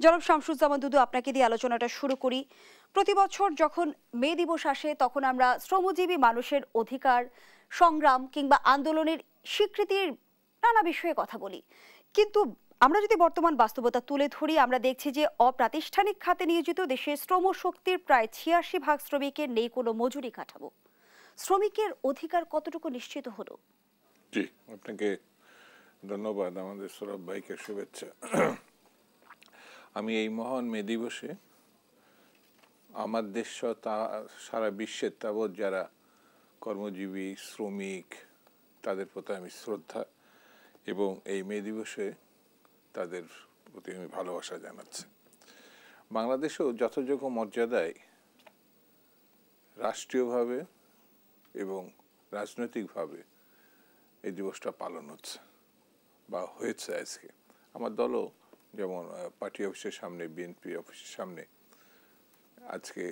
জনাব শামসুজ্জামান দুদু, আপনাকে দিয়ে আলোচনাটা শুরু করি। প্রতি বছর যখন মে দিবস আসে তখন আমরা শ্রমজীবী মানুষের অধিকার সংগ্রাম কিংবা আন্দোলনের স্বীকৃতির নানা বিষয়ে কথা বলি, কিন্তু আমরা যদি বর্তমান বাস্তবতা তুলে ধরি, আমরা দেখছি যে অপ্রাতিষ্ঠানিক খাতে নিয়োজিত দেশের শ্রম শক্তির প্রায় ৮৬% শ্রমিকের নেই কোনো মজুরি কাঠামো। শ্রমিকের অধিকার কতটুকু নিশ্চিত হলো? জি, আপনাকে ধন্যবাদ, আমাদের সৌরভ ভাইকে শুভেচ্ছা। আমি এই মহান মে দিবসে আমার দেশ সারা বিশ্বের তাবৎ যারা কর্মজীবী শ্রমিক তাদের প্রতি আমি শ্রদ্ধা এবং এই মে দিবসে তাদের প্রতি আমি ভালোবাসা জানাচ্ছি। বাংলাদেশেও যথাযোগ্য মর্যাদায় রাষ্ট্রীয়ভাবে এবং রাজনৈতিকভাবে এই দিবসটা পালন হচ্ছে বা হয়েছে। আজকে আমার দলও যেমন পার্টি অফিসের সামনে, বিএনপি অফিসের সামনে আজকে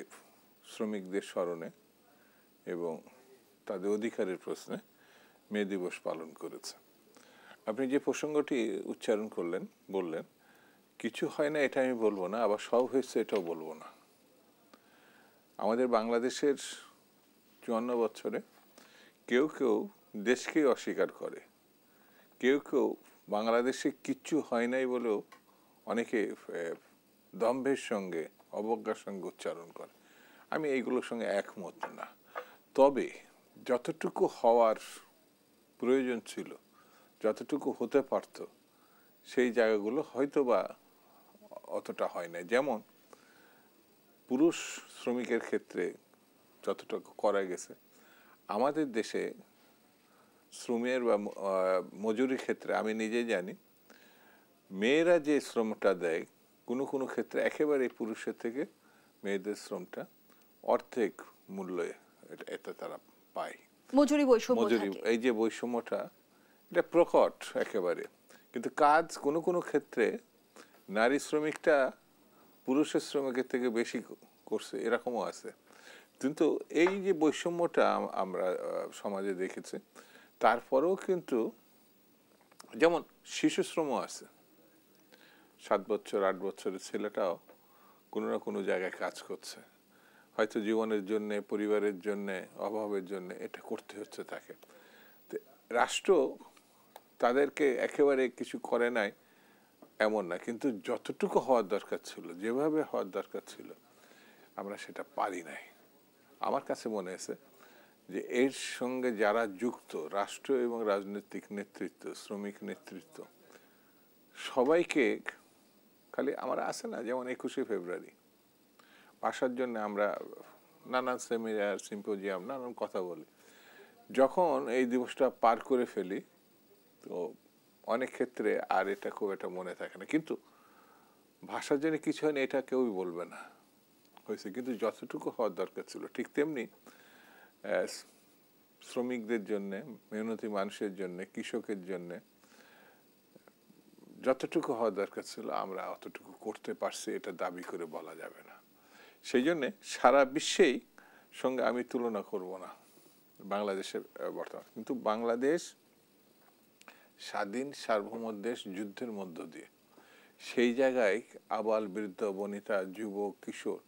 শ্রমিকদের স্মরণে এবং তাদের অধিকারের প্রশ্নে মে দিবস পালন করেছে। আপনি যে প্রসঙ্গটি উচ্চারণ করলেন, বললেন কিছু হয় না, এটা আমি বলবো না, আবার সব হয়েছে এটাও বলবো না। আমাদের বাংলাদেশের ৫৪ বছরে কেউ কেউ দেশকেই অস্বীকার করে, কেউ কেউ বাংলাদেশে কিচ্ছু হয় নাই বলেও অনেকে দম্ভের সঙ্গে অবজ্ঞার সঙ্গে উচ্চারণ করে। আমি এইগুলোর সঙ্গে একমত না। তবে যতটুকু হওয়ার প্রয়োজন ছিল, যতটুকু হতে পারত, সেই জায়গাগুলো হয়তো বা অতটা হয় না। যেমন পুরুষ শ্রমিকের ক্ষেত্রে যতটুকু করা গেছে, আমাদের দেশে শ্রমের বা মজুরির ক্ষেত্রে আমি নিজেই জানি মেয়েরা যে শ্রমটা দেয় কোনো কোনো ক্ষেত্রে একেবারে পুরুষের থেকে মেয়েদের শ্রমটা অর্ধেক মূল্যে এটা তারা পায়। মজুরি এই যে বৈষম্যটা, এটা প্রকট একেবারে। কিন্তু কাজ কোনো কোনো ক্ষেত্রে নারী শ্রমিকটা পুরুষের শ্রমিকের থেকে বেশি করছে, এরকমও আছে। কিন্তু এই যে বৈষম্যটা আমরা সমাজে দেখেছি, তারপরেও কিন্তু যেমন শিশু শ্রমও আছে। 7 বছর 8 বছরের ছেলেটাও কোনো না কোনো জায়গায় কাজ করছে, হয়তো জীবনের জন্য, পরিবারের জন্য, অভাবের জন্য এটা করতে হচ্ছে তাকে। রাষ্ট্র তাদেরকে একেবারে কিছু করে নাই এমন না, কিন্তু যতটুকু হওয়ার দরকার ছিল, যেভাবে হওয়ার দরকার ছিল, আমরা সেটা পারি নাই। আমার কাছে মনে হয়েছে যে এর সঙ্গে যারা যুক্ত, রাষ্ট্র এবং রাজনৈতিক নেতৃত্ব, শ্রমিক নেতৃত্ব, সবাইকে খালি আমার আছে না, যেমন 21শে ফেব্রুয়ারি ভাষার জন্য আমরা নানান সেমিনার, সিম্পোজিয়াম, নানান কথা বলি। যখন এই দিবসটা পার করে ফেলি তো অনেক ক্ষেত্রে আর এটা খুব একটা মনে থাকে না। কিন্তু ভাষার জন্য কিছু হয়নি এটা কেউই বলবে না, হয়েছে। কিন্তু যতটুকু হওয়ার দরকার ছিল, ঠিক তেমনি শ্রমিকদের জন্যে, মেহনতি মানুষের জন্য, কৃষকের জন্যে যতটুকু হওয়ার দরকার ছিল আমরা অতটুকু করতে পারছি, এটা দাবি করে বলা যাবে না। সেই জন্যে সারা বিশ্বেই সঙ্গে আমি তুলনা করব না বাংলাদেশের বর্তমান। কিন্তু বাংলাদেশ স্বাধীন সার্বভৌম দেশ, যুদ্ধের মধ্য দিয়ে, সেই জায়গায় আবাল বৃদ্ধ বনিতা যুবক কিশোর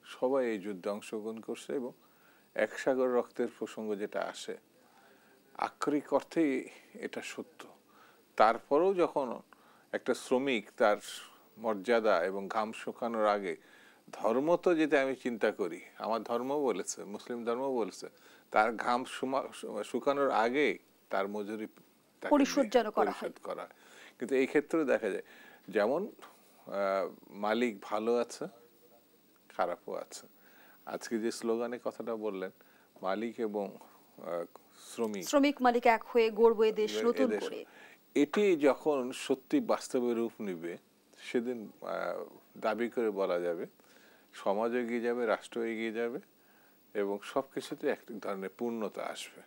সবাই এই যুদ্ধে অংশগ্রহণ করছে এবং এক সাগর রক্তের প্রসঙ্গ যেটা আসে, আক্ষরিক অর্থেই এটা সত্য। তারপরেও যখন একটা শ্রমিক তার মর্যাদা এবং ঘাম শুকানোর আগে, ধর্ম তো যেটা আমি চিন্তা করি, আমার ধর্ম বলেছে, মুসলিম ধর্ম বলেছে, তার ঘাম শুকানোর আগে তার মজুরি পরিশোধ করা। কিন্তু এই ক্ষেত্রেও দেখা যায় যেমন মালিক ভালো আছে, খারাপও আছে। আজকে যে স্লোগানে কথাটা বললেন, মালিক এবং শ্রমিক মালিক এক হয়ে গড়বে দেশ নতুন করে, এটি যখন সত্যি বাস্তবে রূপ নিবে, সেদিন দাবি করে বলা যাবে সমাজ এগিয়ে যাবে, রাষ্ট্র এগিয়ে যাবে এবং সব কিছুতে এক ধরনের পূর্ণতা আসবে।